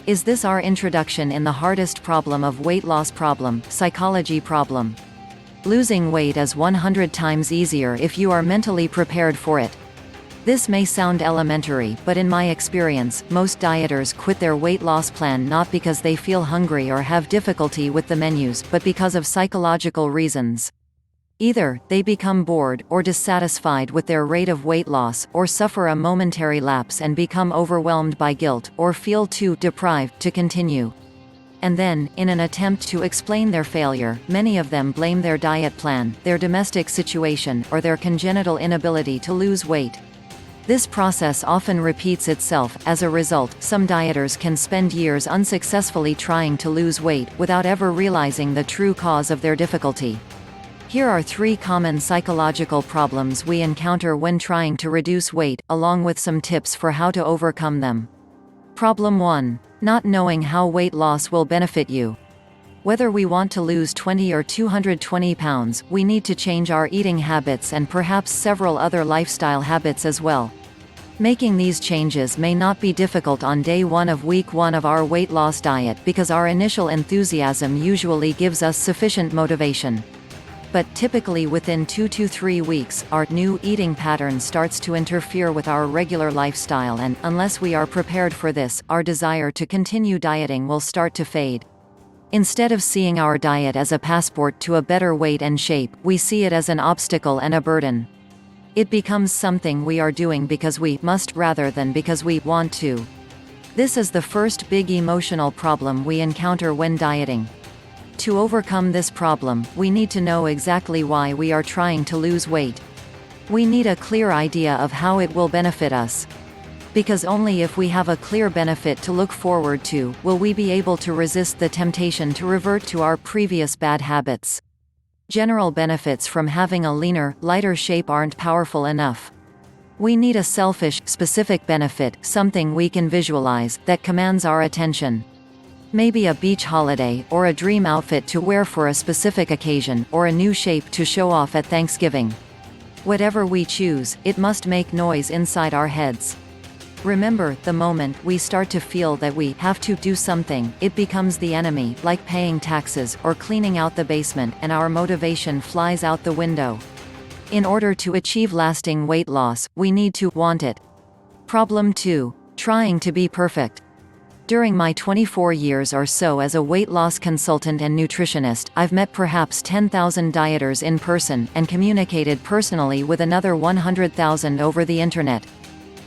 Is this our introduction in the hardest problem of weight loss problem, psychology problem? Losing weight is 100 times easier if you are mentally prepared for it. This may sound elementary, but in my experience, most dieters quit their weight loss plan not because they feel hungry or have difficulty with the menus, but because of psychological reasons. Either they become bored, or dissatisfied with their rate of weight loss, or suffer a momentary lapse and become overwhelmed by guilt, or feel too deprived to continue. And then, in an attempt to explain their failure, many of them blame their diet plan, their domestic situation, or their congenital inability to lose weight. This process often repeats itself. As a result, some dieters can spend years unsuccessfully trying to lose weight, without ever realizing the true cause of their difficulty. Here are 3 common psychological problems we encounter when trying to reduce weight, along with some tips for how to overcome them. Problem 1. Not knowing how weight loss will benefit you. Whether we want to lose 20 or 220 pounds, we need to change our eating habits and perhaps several other lifestyle habits as well. Making these changes may not be difficult on day 1 of week 1 of our weight loss diet because our initial enthusiasm usually gives us sufficient motivation. But typically within 2 to 3 weeks, our new eating pattern starts to interfere with our regular lifestyle and, unless we are prepared for this, our desire to continue dieting will start to fade. Instead of seeing our diet as a passport to a better weight and shape, we see it as an obstacle and a burden. It becomes something we are doing because we must rather than because we want to. This is the first big emotional problem we encounter when dieting. To overcome this problem, we need to know exactly why we are trying to lose weight. We need a clear idea of how it will benefit us. Because only if we have a clear benefit to look forward to, will we be able to resist the temptation to revert to our previous bad habits. General benefits from having a leaner, lighter shape aren't powerful enough. We need a selfish, specific benefit, something we can visualize, that commands our attention. Maybe a beach holiday, or a dream outfit to wear for a specific occasion, or a new shape to show off at Thanksgiving. Whatever we choose, it must make noise inside our heads. Remember, the moment we start to feel that we have to do something, it becomes the enemy, like paying taxes, or cleaning out the basement, and our motivation flies out the window. In order to achieve lasting weight loss, we need to want it. Problem 2. Trying to be perfect. During my 24 years or so as a weight loss consultant and nutritionist, I've met perhaps 10,000 dieters in person, and communicated personally with another 100,000 over the internet.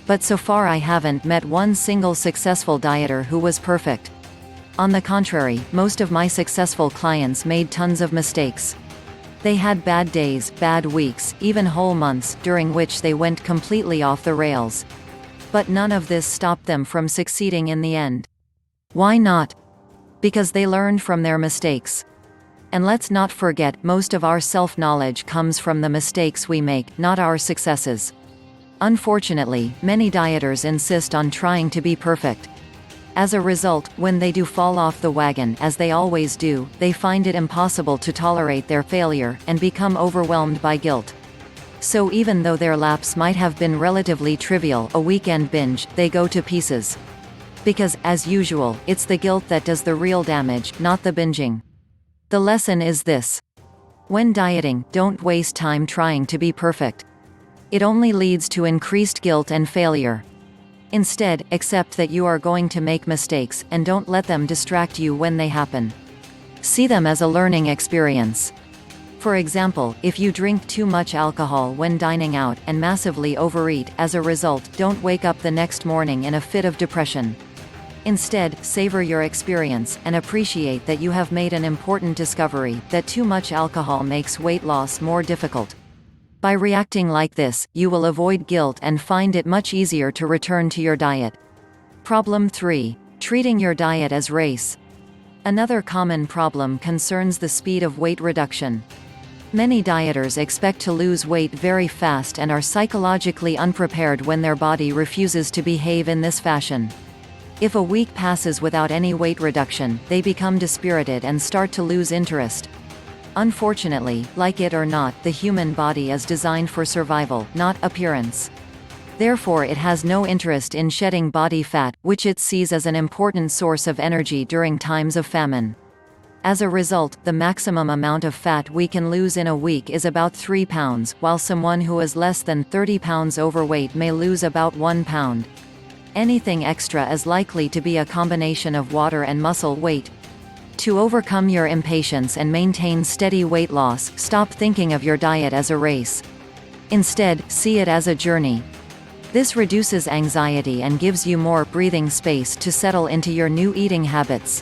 But so far I haven't met one single successful dieter who was perfect. On the contrary, most of my successful clients made tons of mistakes. They had bad days, bad weeks, even whole months, during which they went completely off the rails. But none of this stopped them from succeeding in the end. Why not? Because they learned from their mistakes. And let's not forget, most of our self-knowledge comes from the mistakes we make, not our successes. Unfortunately, many dieters insist on trying to be perfect. As a result, when they do fall off the wagon, as they always do, they find it impossible to tolerate their failure, and become overwhelmed by guilt. So even though their lapse might have been relatively trivial, a weekend binge, they go to pieces. Because, as usual, it's the guilt that does the real damage, not the binging. The lesson is this. When dieting, don't waste time trying to be perfect. It only leads to increased guilt and failure. Instead, accept that you are going to make mistakes, and don't let them distract you when they happen. See them as a learning experience. For example, if you drink too much alcohol when dining out, and massively overeat, as a result, don't wake up the next morning in a fit of depression. Instead, savor your experience, and appreciate that you have made an important discovery, that too much alcohol makes weight loss more difficult. By reacting like this, you will avoid guilt and find it much easier to return to your diet. Problem 3. Treating your diet as race. Another common problem concerns the speed of weight reduction. Many dieters expect to lose weight very fast and are psychologically unprepared when their body refuses to behave in this fashion. If a week passes without any weight reduction, they become dispirited and start to lose interest. Unfortunately, like it or not, the human body is designed for survival, not appearance. Therefore it has no interest in shedding body fat, which it sees as an important source of energy during times of famine. As a result, the maximum amount of fat we can lose in a week is about 3 pounds, while someone who is less than 30 pounds overweight may lose about 1 pound. Anything extra is likely to be a combination of water and muscle weight. To overcome your impatience and maintain steady weight loss, stop thinking of your diet as a race. Instead, see it as a journey. This reduces anxiety and gives you more breathing space to settle into your new eating habits.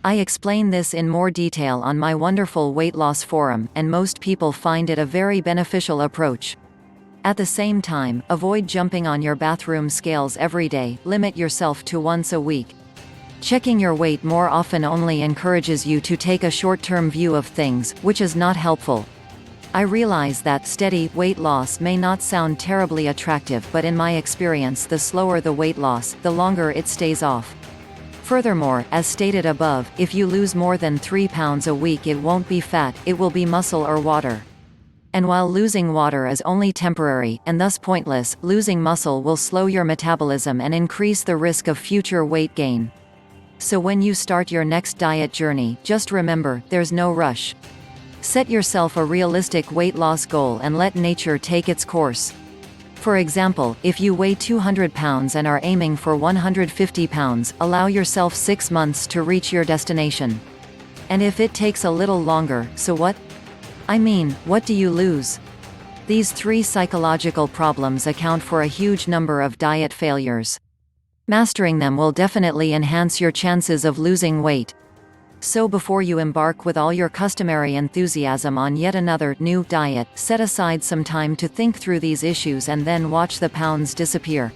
I explain this in more detail on my wonderful weight loss forum, and most people find it a very beneficial approach. At the same time, avoid jumping on your bathroom scales every day, limit yourself to once a week. Checking your weight more often only encourages you to take a short-term view of things, which is not helpful. I realize that steady weight loss may not sound terribly attractive, but in my experience, the slower the weight loss, the longer it stays off. Furthermore, as stated above, if you lose more than 3 pounds a week, it won't be fat, it will be muscle or water. And while losing water is only temporary, and thus pointless, losing muscle will slow your metabolism and increase the risk of future weight gain. So when you start your next diet journey, just remember, there's no rush. Set yourself a realistic weight loss goal and let nature take its course. For example, if you weigh 200 pounds and are aiming for 150 pounds, allow yourself 6 months to reach your destination. And if it takes a little longer, so what? I mean, what do you lose? These 3 psychological problems account for a huge number of diet failures. Mastering them will definitely enhance your chances of losing weight. So before you embark with all your customary enthusiasm on yet another new diet, set aside some time to think through these issues and then watch the pounds disappear.